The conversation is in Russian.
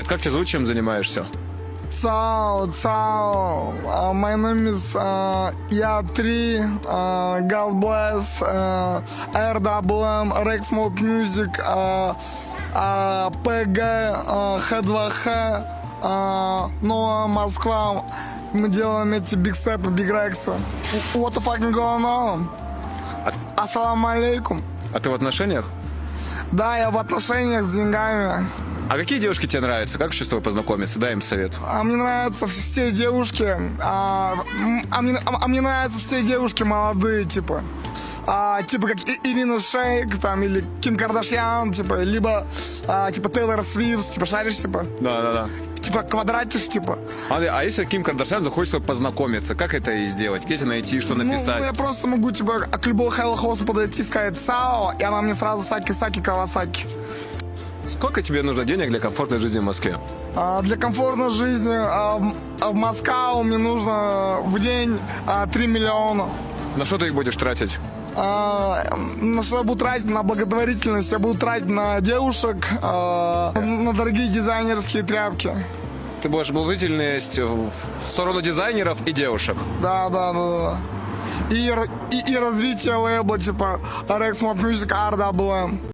Привет, как тебя зовут, чем занимаешься? Ciao. My name is Я3, God Bless, RWM, Rex Smoke Music, PG, H2H, Новая Москва. Мы делаем эти Big Step и Big Rex. What the fucking going on? Ассаламу алейкум. А ты в отношениях? Да, я в отношениях с деньгами. А какие девушки тебе нравятся? Как еще с тобой познакомиться? Дай им совет. Мне нравятся все девушки. Мне нравятся все девушки молодые, типа. Типа как Ирина Шейк, там, или Ким Кардашьян, типа, либо типа Тейлор Свифт, типа, шаришь, типа. Да. Типа квадратишь, типа. А если Ким Кардашьян захочет с тобой познакомиться, как это и сделать? Где тебе найти, что написать? Ну, я просто могу, типа, к любому Хэллоусу подойти и сказать «Сао», и она мне сразу «Саки-саки Кавасаки». Сколько тебе нужно денег для комфортной жизни в Москве? Для комфортной жизни в Москве мне нужно в день 3 миллиона. На что ты их будешь тратить? На что я буду тратить? На благотворительность. Я буду тратить на девушек, на дорогие дизайнерские тряпки. Ты будешь благотворительность в сторону дизайнеров и девушек? Да. И развитие лейбла, типа Rex Smoke Music, RWM.